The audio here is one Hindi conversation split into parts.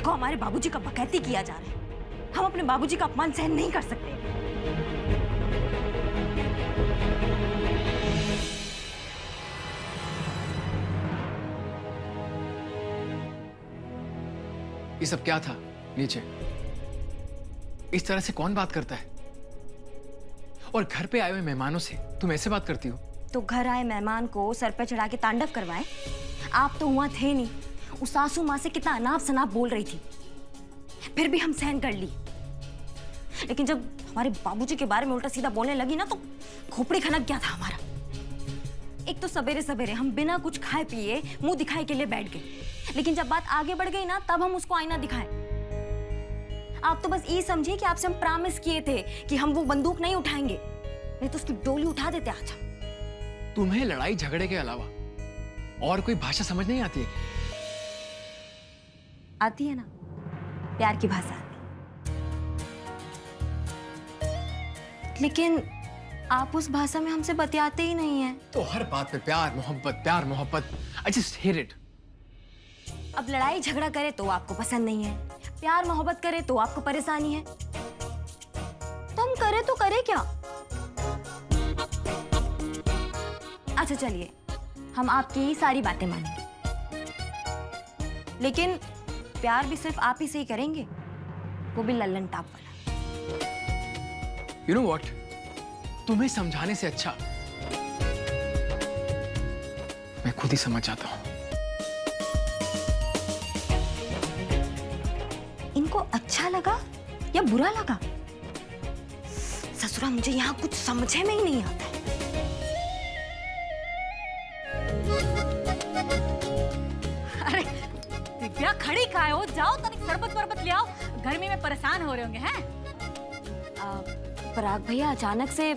देखो हमारे बाबूजी का बकैती किया जा रहा है। हम अपने बाबूजी का अपमान सहन नहीं कर सकते। ये सब क्या था नीचे? इस तरह से कौन बात करता है? और घर पे आए हुए मेहमानों से तुम ऐसे बात करती हो? तो घर आए मेहमान को सर पे चढ़ा के तांडव करवाए? आप तो वहां थे नहीं। उस सासू माँ से कितना अनाप शनाप बोल रही थी, फिर भी हम सहन कर ली। लेकिन जब हमारे बाबूजी के बारे में उल्टा सीधा बोलने लगी ना, तो खोपड़ी खनक गया था हमारा। एक तो सवेरे सवेरे हम बिना कुछ खाए पिए मुंह दिखाई के लिए बैठ गए, लेकिन जब बात आगे बढ़ गई ना, तब हम उसको आईना दिखाएं। आप तो बस ये समझिए कि आपसे हम प्रॉमिस किए थे कि हम वो बंदूक नहीं उठाएंगे, नहीं तो उसकी डोली उठा देते आज हम। तुम्हें लड़ाई झगड़े के अलावा और कोई भाषा समझ नहीं आती है? आती है ना, प्यार की भाषा। लेकिन आप उस भाषा में हमसे बतियाते ही नहीं हैं। तो हर बात पे प्यार मोहब्बत, आई जस्ट हेट इट। अब लड़ाई झगड़ा करे तो आपको पसंद नहीं है, प्यार मोहब्बत करे तो आपको परेशानी है। तो हम करे तो करे क्या? अच्छा चलिए, हम आपकी ही सारी बातें मानेंगे, लेकिन प्यार भी सिर्फ आप ही से ही करेंगे, वो भी लल्लन टाप वाला। यू नो व्हाट, तुम्हें समझाने से अच्छा मैं खुद ही समझ जाता हूं। इनको अच्छा लगा या बुरा लगा? ससुरा, मुझे यहाँ कुछ समझे में ही नहीं आता है। अरे दिव्या, खड़ी काहे हो? जाओ तनिक शरबत वरबत ले आओ, गर्मी में परेशान हो रहे होंगे हैं। पराग भैया, अचानक से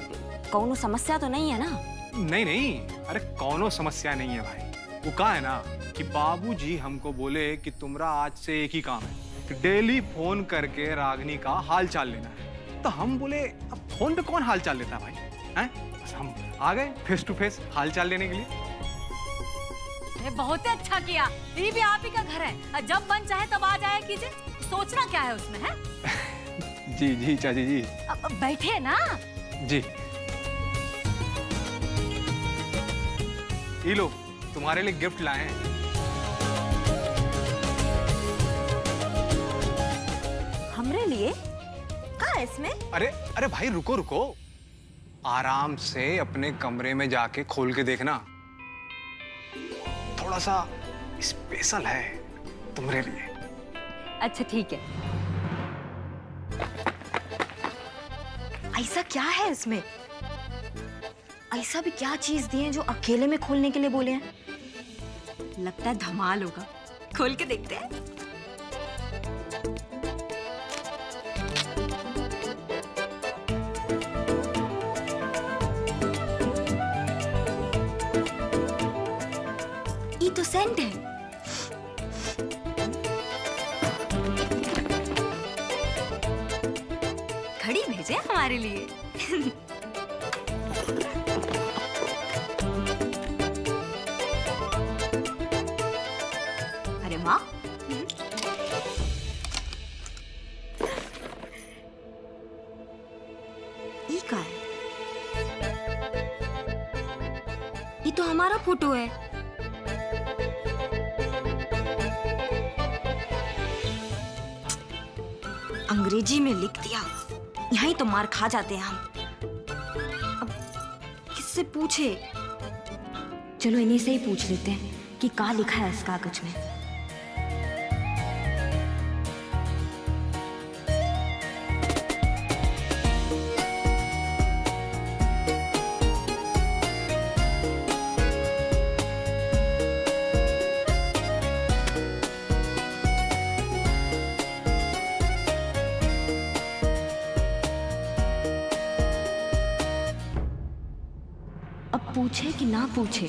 कौनो समस्या तो नहीं है ना? नहीं नहीं, अरे कौनो समस्या नहीं है भाई। वो कहा है ना कि बाबूजी हमको बोले कि तुम्हारा आज से एक ही काम है कि डेली फोन करके रागनी का हाल चाल लेना है। तो हम बोले अब फोन पे कौन हाल चाल लेता है भाई, हैं? बस हम आ गए फेस टू फेस हाल चाल लेने के लिए। ये बहुत ही अच्छा किया, ये भी आप ही का घर है, जब मन चाहे तब आ जाया कीजिए। सोचना क्या है उसमें, है? जी जी चाची जी। अब बैठे ना। जी, ये लो तुम्हारे लिए गिफ्ट लाए हैं। हमरे लिए? कहाँ है इसमें? अरे अरे भाई रुको रुको, आराम से अपने कमरे में जाके खोल के देखना, थोड़ा सा स्पेशल है तुम्हारे लिए। अच्छा ठीक है। ऐसा क्या है इसमें? ऐसा भी क्या चीज दी है जो अकेले में खोलने के लिए बोले हैं? लगता है धमाल होगा, खोल के देखते हैं। ये तो सेंट है। घड़ी भेजे हमारे लिए। अरे माँ, ये क्या है? ये तो हमारा फोटो है। अंग्रेजी में लिख दिया, यहीं तो मार खा जाते हैं हम। अब किससे पूछे? चलो इन्हीं से ही पूछ लेते हैं कि क्या लिखा है इस कागज में। अब पूछे कि ना पूछे?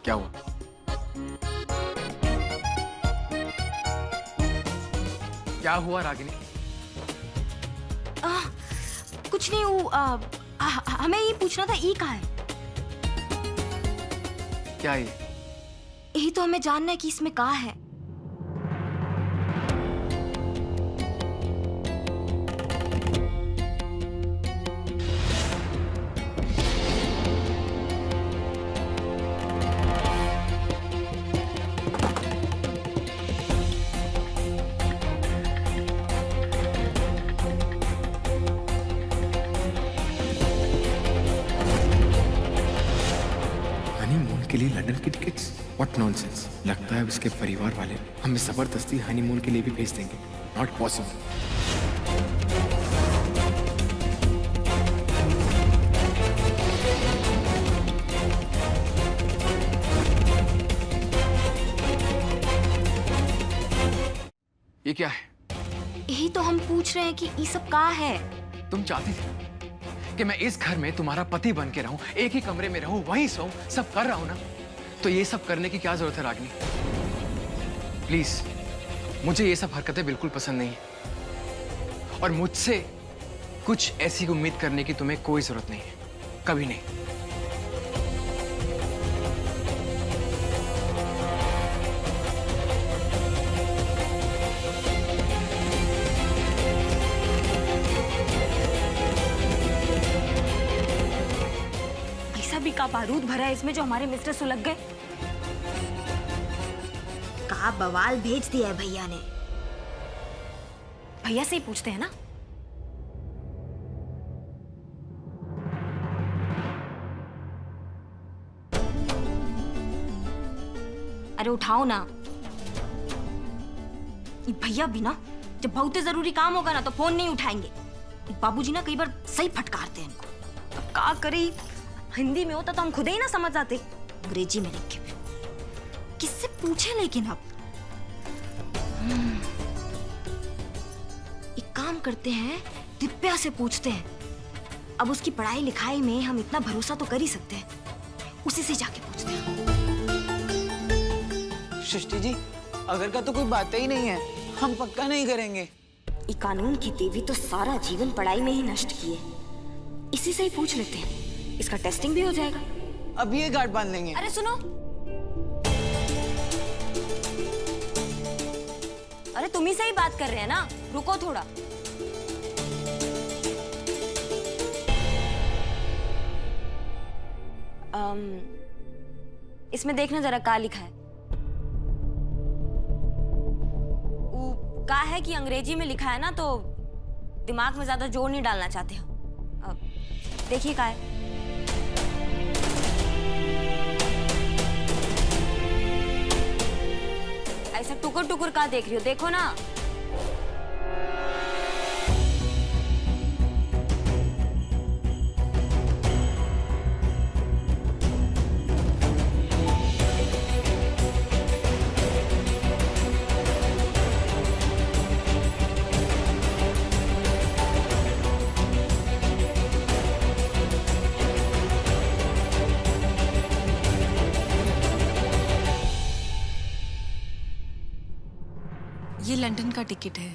क्या हुआ? क्या हुआ रागिनी? कुछ नहीं, वो हमें ये पूछना था, ई कहाँ है? क्या ये? यही तो हमें जानना है कि इसमें कहाँ है। हनीमून के लिए लंदन की टिकट्स? What nonsense. लगता है उसके परिवार वाले हमें जबरदस्ती हनीमून के लिए भी भेज देंगे। Not possible. ये क्या है? यही तो हम पूछ रहे हैं कि ये सब कहाँ है। तुम चाहती थी कि मैं इस घर में तुम्हारा पति बन के रहूं, एक ही कमरे में रहूं, वहीं सोऊं, सब कर रहा हूं ना? तो ये सब करने की क्या जरूरत है रागिनी? प्लीज, मुझे ये सब हरकतें बिल्कुल पसंद नहीं है और मुझसे कुछ ऐसी उम्मीद करने की तुम्हें कोई जरूरत नहीं है, कभी नहीं। ऐसा भी का बारूद भरा है इसमें जो हमारे मिस्टर सुलग गए? का बवाल भेज दिया है भैया ने। भैया से ही पूछते हैं ना। अरे उठाओ ना। ये भैया भी ना, जब बहुत जरूरी काम होगा ना तो फोन नहीं उठाएंगे। बाबूजी ना कई बार सही फटकारते हैं इनको। अब क्या करे, हिंदी में होता तो हम खुद ही ना समझ जाते, अंग्रेजी में लिख के भी। किससे पूछे लेकिन अब? एक काम करते हैं, दिव्या से पूछते हैं। अब उसकी पढ़ाई लिखाई में हम इतना भरोसा तो कर ही सकते हैं, उसी से जाके पूछते हैं। सृष्टि जी, अगर का तो कोई बात ही नहीं है, हम पक्का नहीं करेंगे। ये कानून की देवी तो सारा जीवन पढ़ाई में ही नष्ट किए, इसी से ही पूछ लेते हैं, इसका टेस्टिंग भी हो जाएगा। अब ये गार्ड बांध लेंगे। अरे सुनो, अरे तुम ही से ही बात कर रहे हैं ना, रुको थोड़ा। इसमें देखना जरा क्या लिखा है। का है कि अंग्रेजी में लिखा है ना, तो दिमाग में ज्यादा जोर नहीं डालना चाहते हो। देखिए क्या है। ऐसा टुकुर टुकुर का देख रही हो, देखो ना। ये लंदन का टिकट है,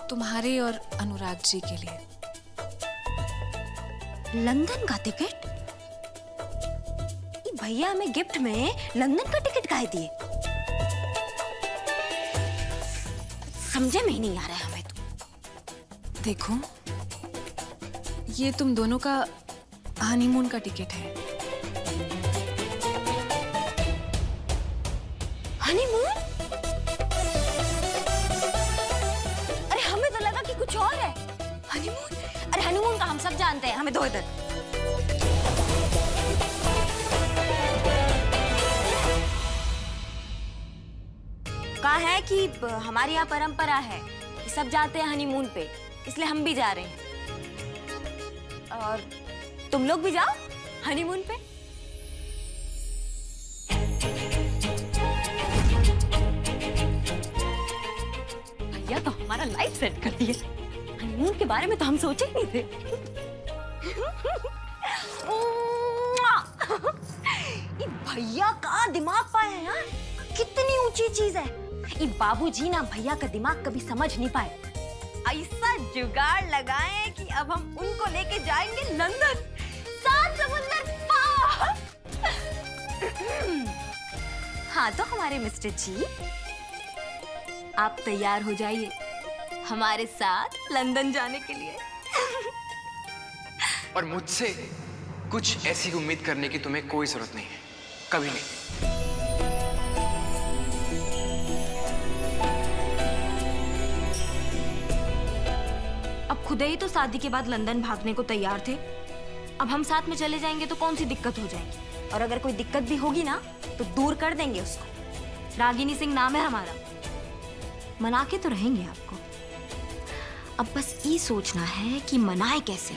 तुम्हारे और अनुराग जी के लिए। लंदन का टिकट? ये भैया हमें गिफ्ट में लंदन का टिकट काहे दिए? समझे में ही नहीं आ रहा है हमें तो। देखो, ये तुम दोनों का हनीमून का टिकट है। हनीमून? अरे हमें तो लगा कि कुछ और है। हनीमून? अरे हनीमून का हम सब जानते हैं, हमें दो इधर। कहा है कि हमारी यहाँ परंपरा है कि सब जाते हैं हनीमून पे, इसलिए हम भी जा रहे हैं। और तुम लोग भी जाओ हनीमून पे। भैया तो हमारा लाइफ सेट कर दिया। हनीमून के बारे में तो हम सोचे ही नहीं थे। ये भैया का दिमाग पाया है यार, कितनी ऊंची चीज है। ये बाबूजी ना भैया का दिमाग कभी समझ नहीं पाए। ऐसा जुगाड़ लगाएं कि अब हम उनको लेके जाएंगे लंदन, 7 समुंदर पार। हाँ तो हमारे मिस्टर जी, आप तैयार हो जाइए हमारे साथ लंदन जाने के लिए। और मुझसे कुछ ऐसी उम्मीद करने की तुम्हें कोई जरूरत नहीं है, कभी नहीं। अब खुद ही तो शादी के बाद लंदन भागने को तैयार थे, अब हम साथ में चले जाएंगे तो कौन सी दिक्कत हो जाएगी। और अगर कोई दिक्कत भी होगी ना तो दूर कर देंगे उसको। रागिनी सिंह नाम है हमारा, मना के तो रहेंगे आपको। अब बस ये सोचना है कि मनाए कैसे।